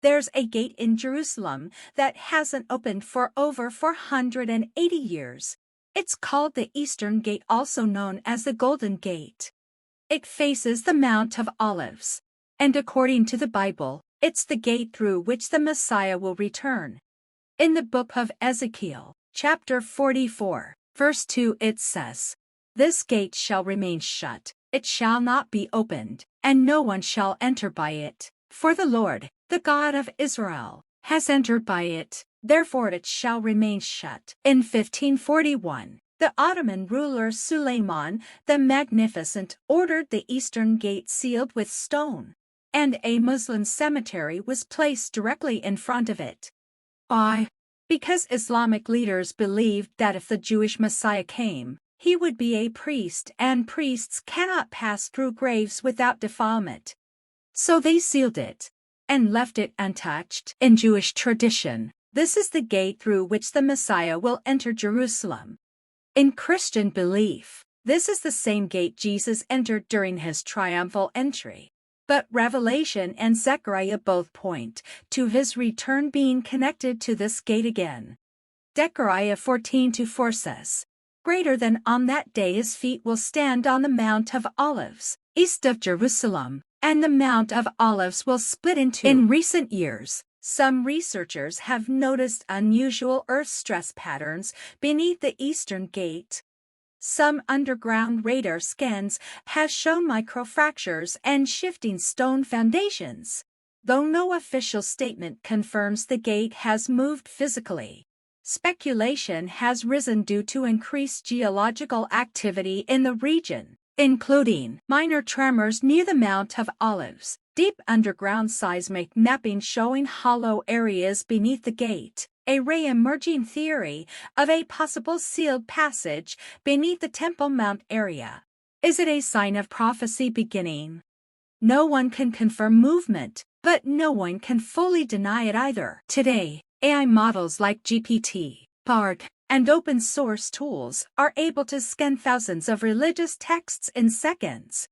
There's a gate in Jerusalem that hasn't opened for over 480 years. It's called the Eastern Gate, also known as the Golden Gate. It faces the Mount of Olives, and according to the Bible, it's the gate through which the Messiah will return. In the book of Ezekiel, chapter 44, verse 2, it says, "This gate shall remain shut, it shall not be opened, and no one shall enter by it. For the Lord, the God of Israel, has entered by it, therefore it shall remain shut." In 1541, the Ottoman ruler Suleiman the Magnificent ordered the Eastern Gate sealed with stone, and a Muslim cemetery was placed directly in front of it. Why? Because Islamic leaders believed that if the Jewish Messiah came, he would be a priest, and priests cannot pass through graves without defilement. So they sealed it and left it untouched. In Jewish tradition, this is the gate through which the Messiah will enter Jerusalem. In Christian belief, this is the same gate Jesus entered during his triumphal entry. But Revelation and Zechariah both point to his return being connected to this gate again. Zechariah 14:4 says, "Greater than on that day his feet will stand on the Mount of Olives, east of Jerusalem, and the Mount of Olives will split in two." In recent years, some researchers have noticed unusual earth stress patterns beneath the Eastern Gate. Some underground radar scans have shown microfractures and shifting stone foundations, though no official statement confirms the gate has moved physically. Speculation has risen due to increased geological activity in the region, including minor tremors near the Mount of Olives, deep underground seismic mapping showing hollow areas beneath the gate, a re-emerging theory of a possible sealed passage beneath the Temple Mount area. Is it a sign of prophecy beginning? No one can confirm movement, but no one can fully deny it either. Today, AI models like GPT, Bard, and open-source tools are able to scan thousands of religious texts in seconds.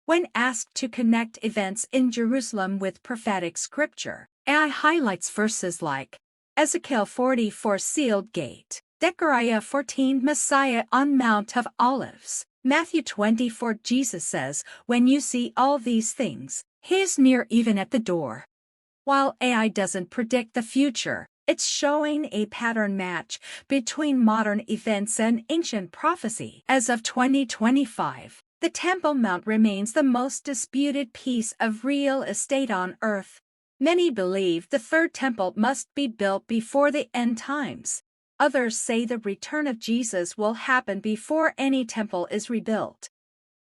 When asked to connect events in Jerusalem with prophetic scripture, AI highlights verses like Ezekiel 44 Sealed Gate, Zechariah 14 Messiah on Mount of Olives, Matthew 24 Jesus says, "When you see all these things, he is near, even at the door." While AI doesn't predict the future, it's showing a pattern match between modern events and ancient prophecy. As of 2025, the Temple Mount remains the most disputed piece of real estate on Earth. Many believe the third temple must be built before the end times. Others say the return of Jesus will happen before any temple is rebuilt.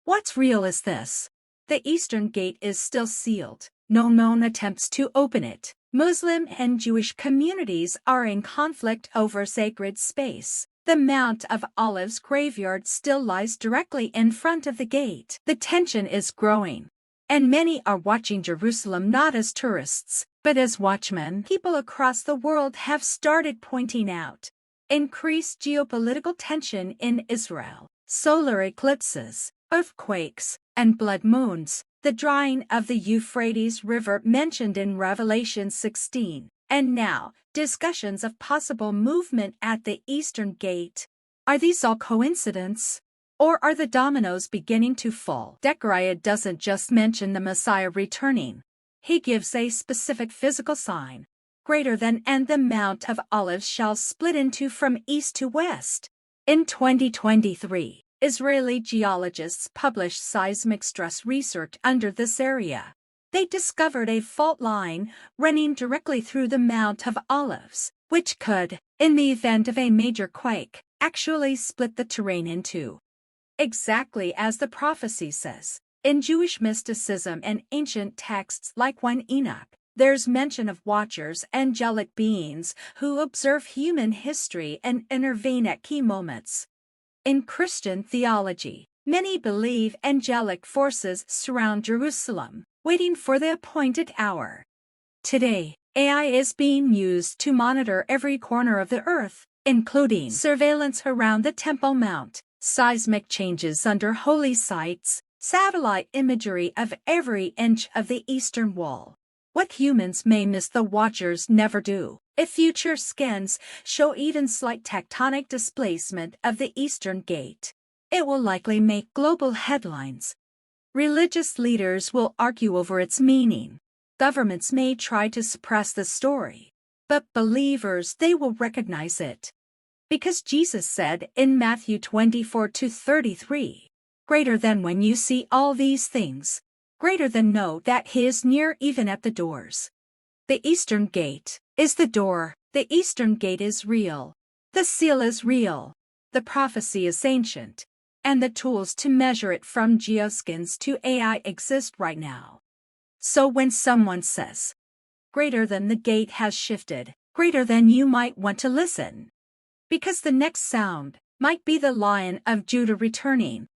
What's real is this: the Eastern Gate is still sealed. No known attempts to open it. Muslim and Jewish communities are in conflict over sacred space. The Mount of Olives graveyard still lies directly in front of the gate. The tension is growing, and many are watching Jerusalem not as tourists, but as watchmen. People across the world have started pointing out increased geopolitical tension in Israel, solar eclipses, earthquakes, and blood moons, the drying of the Euphrates River mentioned in Revelation 16, and now discussions of possible movement at the Eastern Gate. Are these all coincidence? Or are the dominoes beginning to fall? Zechariah doesn't just mention the Messiah returning. He gives a specific physical sign, greater than, and the Mount of Olives shall split into from east to west. In 2023, Israeli geologists published seismic stress research under this area. They discovered a fault line running directly through the Mount of Olives, which could, in the event of a major quake, actually split the terrain in two. Exactly as the prophecy says. In Jewish mysticism and ancient texts like 1 Enoch, there's mention of watchers, angelic beings, who observe human history and intervene at key moments. In Christian theology, many believe angelic forces surround Jerusalem, waiting for the appointed hour. Today, AI is being used to monitor every corner of the earth, including surveillance around the Temple Mount, seismic changes under holy sites, satellite imagery of every inch of the Eastern Wall. What humans may miss the Watchers never do. If future scans show even slight tectonic displacement of the Eastern Gate, it will likely make global headlines. Religious leaders will argue over its meaning. Governments may try to suppress the story, but believers, they will recognize it. Because Jesus said in Matthew 24:33, "Greater than when you see all these things, greater than know that he is near even at the doors." The Eastern Gate is the door. The Eastern Gate is real. The seal is real. The prophecy is ancient. And the tools to measure it from geoscans to AI exist right now. So when someone says, "Greater than," the gate has shifted. Greater than, you might want to listen. Because the next sound might be the Lion of Judah returning.